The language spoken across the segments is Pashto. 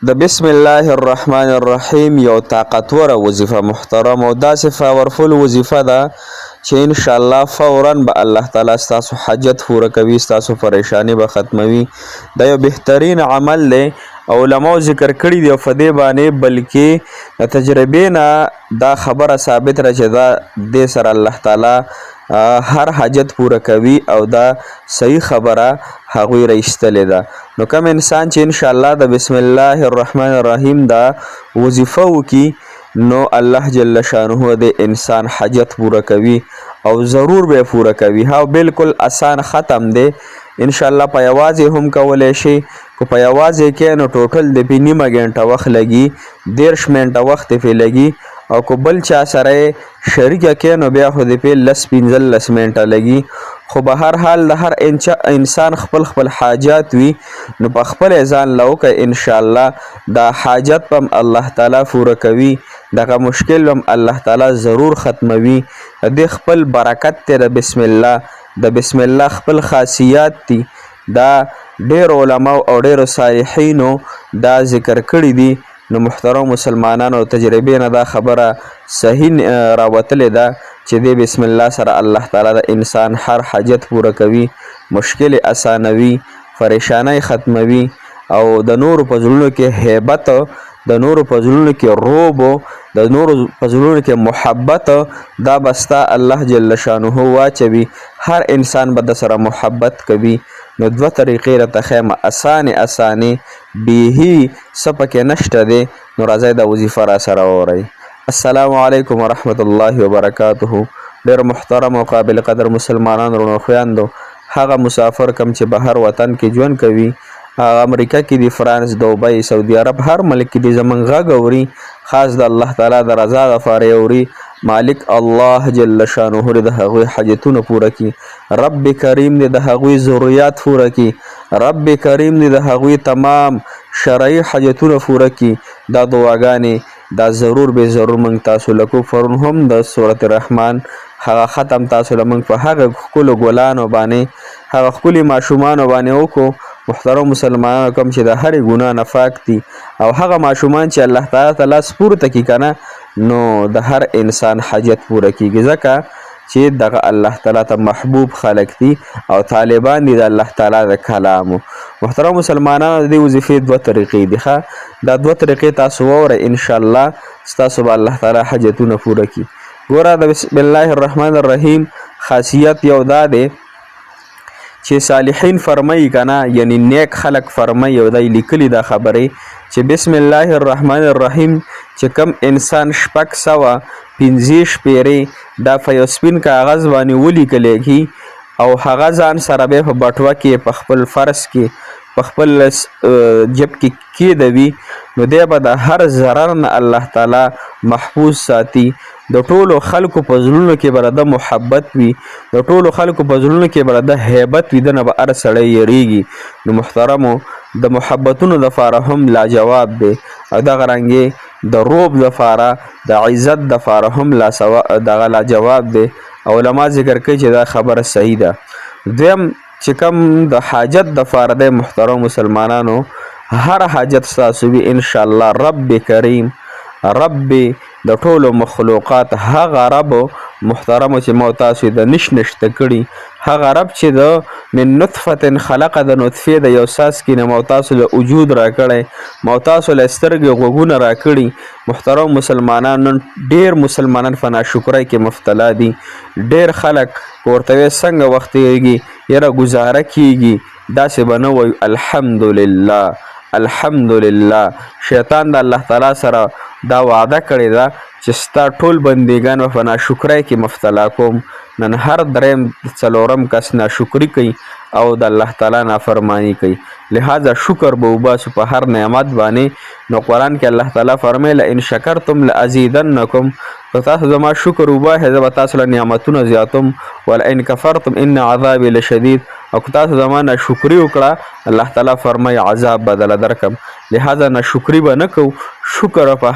د بسم الله الرحمن الرحیم یو طاقتوره وظیفه محترم او داسې پاورفل وظیفه ده چې ان شاء الله فورا به الله تعالی ستاسو حاجت پوره کوي، ستاسو پریشانی به ختموي. دا یو بهترین عمل دی، علماو ذکر کړي دی په دې باندې، بلکې د تجربې نه دا خبره ثابت ده چې دا دې سره الله تعالی هر حاجت پوره کوي او دا صحیح خبره هغوی رایستلې ده. نو کوم انسان چې ان شاء الله د بسم الله الرحمن الرحیم دا وظیفه وکي نو الله جل شانه د انسان حاجت پوره کوي او ضرور به پوره کوي. ها بالکل آسان ختم دی ان شاء الله. په یوازې هم کولی شي، که په یوازې کې نو ټوټل د پې نیمه ګنټه وخت لګي، 13 منټه وخت پې لګي، او که بل چا سره شریکه کې نو بیا خو د پې 10-15 منټه لګي. خو به هر حال د هر انسان خپل خپل حاجات وي، نو په خپل ځان له وکړه ان شاء الله دا حاجت هم الله تعالی پوره کوي، دغه مشکل هم الله تعالی ضرور ختموي. د خپل برکت دی د بسم الله، د بسم الله خپل خاصیات دي. دا ډېر علماو او ډېرو صالحینو دا ذکر کړي دي. نو محترم مسلمانانو تجربې نه دا خبره صحیح راوتلې ده چې د بسم الله سره الله تعالی د انسان هر حاجت پوره کوي، مشکل اسانوي، پریشانی ختموي، او د نورو په زړونو کې هیبت، د نورو په زړونو کې روب، د نورو په زړونو کې محبت دا بستا الله جل شانه واچوي. هر انسان به د سره محبت کوي. نو دوه طریقې راته ښیم، اسانې بیهي څه پکې نشته دی. نو راځئ دا وظیفه را سره واورئ. السلام علیکم ورحمت الله وبرکاته. ډېر محترم او قابل قدر مسلمانان وروڼو خویندو، هغه مسافر کم چې بهر وطن کې ژوند کوي، امریکا کې دی، فرانس، دوبۍ، سعودي عرب، هر ملک کې دی زمونږ غږ اوري، خاص د الله تعالی د رضا دپاره اوري. مالک الله جل شانه دې د هغوی حاجتونه پوره کړي، رب کریم دې د هغوی ضرورت پوره کړي، رب کریم دې د هغوی تمام شرعي حاجتونه پوره کړي. دا دعاګانې دا ضرور به ضرور موږ تاسو لکو پرون هم د سورت رحمان هغه ختم تاسو له موږ په هغه ښکلو ګلانو باندې، هغه ښکلي ماشومانو باندې وکړو. محترم مسلمانانو کوم چې د هرې ګناه نه پاک دي، او هغه ماشومان چې الله تعالی ته لاس پورته کړي که نه، نو د هر انسان حاجت پوره کېږي، ځکه چې دغه الله تعالی ته محبوب خلک دي او طالبان دي د الله تعالی د کلامو. محترم مسلمانانو د دې وظیفې دوه طریقې دي. ښه، دا دوه طریقې تاسو واورئ، انشاءالله ستاسو به الله تعالی حاجتونه پوره کړي. ګوره د بسم الله الرحمن الرحیم خاصیت یو دا دی چې صالحین فرمایي که نه، یعنی نیک خلق فرمایي، او دی لیکلي دا خبرې چې بسم الله الرحمن الرحیم چې کم انسان 615 شپېرې دا په یو سپین کاغذ باندې ولیکلی کي، او هغه ځان سره بیا په بټوه کې په خپل فرض کې په خپل جب کې کېدوي، نو دی به د هر ضرر نه الله تعالی محفوظ ساتي. د ټولو خلکو په زړونو کې به د محبت وي، د ټولو خلکو په زړونو کې به د هیبت وي، دنه به هر سړی یریږي. نو محترمو د محبتونو دپاره هم لاجواب دی، او دغه رنګې د روب دپاره د عزت دپاره هم دغه لاجواب دی. علما ذکر کوي چې دا خبره صحیح ده. دویم چې کوم د حاجت دپاره دی محترم مسلمانانو، هر حاجت ستاسو وي انشاءالله رب کریم، رب د ټولو مخلوقات، هغه رب محترمو چې مو تاسو د نشته کړي، هغه رب چې د من نطفة خلقه، د نطفې د یو څاڅکي نه مو تاسو له وجود را کړی، مو تاسو له سترګې غوږونه را کړي. محترم مسلمانان نن ډېر مسلمانان په ناشکرۍ کې مبتلا دي. ډېر خلک ورته وایي څنګه وخت تېرېږي، یاره ګزاره کېږي، داسې به نه وایو الحمدلله الحمدلله. شیطان د الله تعالی سره دا وعده کړې ده چې ستا ټول بندګان به په ناشکرۍ کې مبتلا کوم. نن هر دریم څلورم کس ناشکري کوي او د الله تعالی نافرمانی کوي، لہذا شکر به وباسو په هر نعمت باندې. نو قرآن کې الله تعالی فرمایي لئن شکرتم لازیدنکم، که تاسو زما شکر وباسئ زه به تاسو له نعمتونه زیاتم، ولئن کفرتم ان عذابي لشدید، او که تاسو زما ناشکري وکړه الله تعالی فرمایي عذاب بدله درکم. لہذا ناشکري به نه کوو، شکر په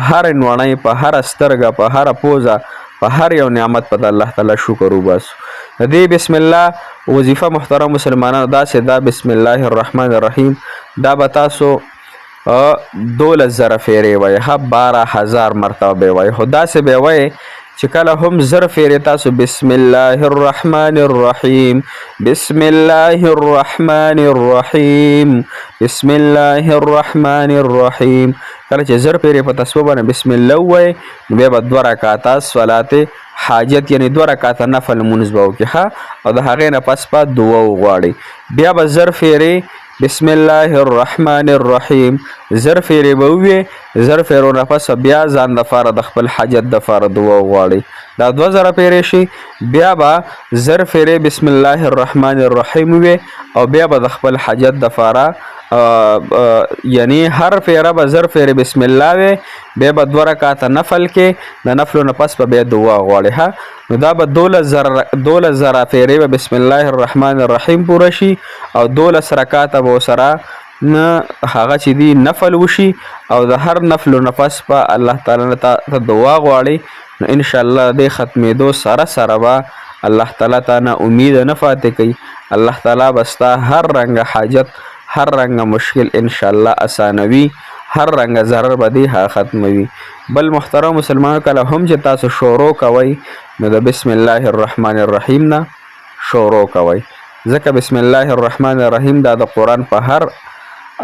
هر نوڼۍ، په هر سترګه، په هر پوزه، په هر یو نعمت په د الله تعالی شکر وباسو. د دې بسم الله وظیفه محترم مسلمانانو داسې دا بسم الله الرحمن الرحیم دا به تاسو 12,000 فیرې وای، 12,000 مرتبه به وای. خو داسې به وای چې کله هم زر فیرې تاسو بسم الله الرحمن الرحیم، بسم الله الرحمن الرحیم، بسم الله الرحمن الرحیم، کله چې زر فیرې په تسبیح باندې بسم الله وای نو بیا به 2 رکعاته صلات حاجت یعنی 2 رکعاته نفل مونځ به وکړي او د هغې نه پس به دعا وغواړئ. بیا به زر فیرې بسم الله الرحمن الرحیم زر فیرې به ووې، زر فیرو نه پس بیا ځان دپاره د خپل حاجت دپاره دعا وغواړئ. دا 2000 فیرې شي. بیا به زر فیرې بسم الله الرحمن الرحیم ووې او بیا به د خپل حاجت دپاره یعنی هر فیره به زر فیرې بسم الله وې، بیا به 2 رکعاته نفل کې د نفلو نه پس به بیا دعا غواړي. نو دا به 12,000 فیرې به بسم الله الرحمن الرحیم پوره شي او 12 رکعاته به ورسره هغه چې دي نفل وشي او د هر نفلو نه پس به الله تعالی نه ته دعا غواړي. نو انشاءالله د ختمېدو سره سره به الله تعالی ته نه امید نه پاتې کوي. الله تعالی به ستا هر رنګه حاجت، هر رنګه مشکل انشاءالله اسانوي، هر رنګه ضرر به دی ختموي. بل محترم مسلمانو کله هم چې تاسو شروع کوئ نو د بسم الله الرحمن الرحیم نه شروع کوئ، ځکه بسم الله الرحمن الرحیم دا د قرآن په هر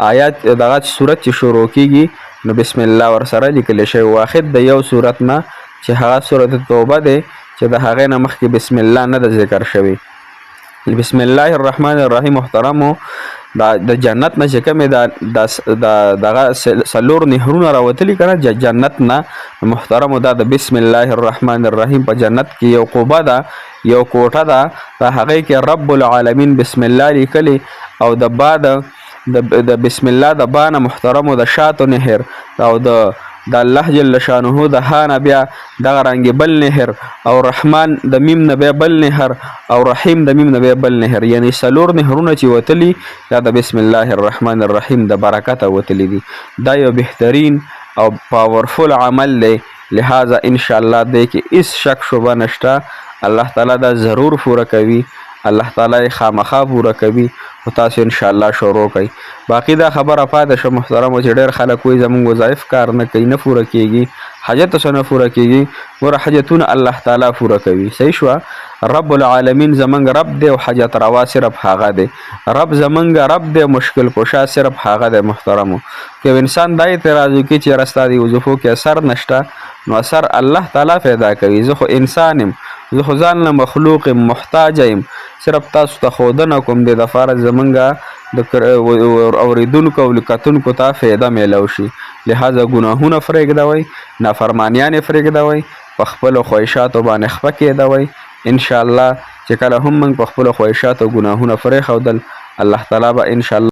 آیات دغه صورت چې شروع کیږي نو بسم الله ورسره لیکل شوی، واحد د یو صورت نه چې هغه صورت توبه دی چې د هغې نه مخکې بسم الله نه د ذکر شوی. بسم الله الرحمن الرحیم محترمو د جنت نه چې کومې دغه 4 نهرونه راوتلي که نه جنت نه محترمو، دا د بسم الله الرحمن الرحیم په جنت کې یو قبه ده، یو کوټه ده، په هغې کې رب العالمین بسم الله لیکلی او د بسم الله د با نه محترمو د شاتو نهر او د الله جل شانه د ها نه بیا دغه رنګې بل نهر او رحمان د میم نه بیا بل نهر او رحیم د میم نه بیا بل نهر، یعنی 4 نهرونه چې وتلي دا د بسم الله الرحمن الرحیم د برکته وتلي دي. دا یو بهترین او پاورفل عمل دی، لہذا انشاءالله دی کې هیڅ شک شبه نشته. الله تعالی دا ضرور پوره کوي، الله تعالی خامخا پوره کوي او تاسو انشاءالله شروع کوئ. باقی دا خبره پاتې شو محترمو چې ډېر خلک وایي زموږ وظایف کار نه کوي، نه پوره کیږي، حاجت څه نه پوره کیږي. ګوره حاجتونه الله تعالی پوره کوي، صحیح شوه. رب العالمین زمونږ رب دی او حاجت روا صرف هغه دی، رب زمونږ رب دی، مشکل کشا صرف هغه دی محترمو. که انسان دا اعتراض وکړي چې رستا دی وظیفو کې اثر نشته، نو اثر الله تعالی پیدا کوي. زه خو انسان یم، زه خو ځان له مخلوق محتاج یم، صرف تاسو ته ښودنه کوم د دپاره زمونږ د اوریدونکو او کتونکو ته فایده میلو شي. لہذا ګناهونه پرېږدوئ، نافرمانیانې پرېږدوئ، په خپلو خواهشاتو باندې خفه کېدوئ. انشاءالله چې کله هم موږ په خپلو خواهشاتو ګناهونه پرېښودل الله تعالی به انشاءالله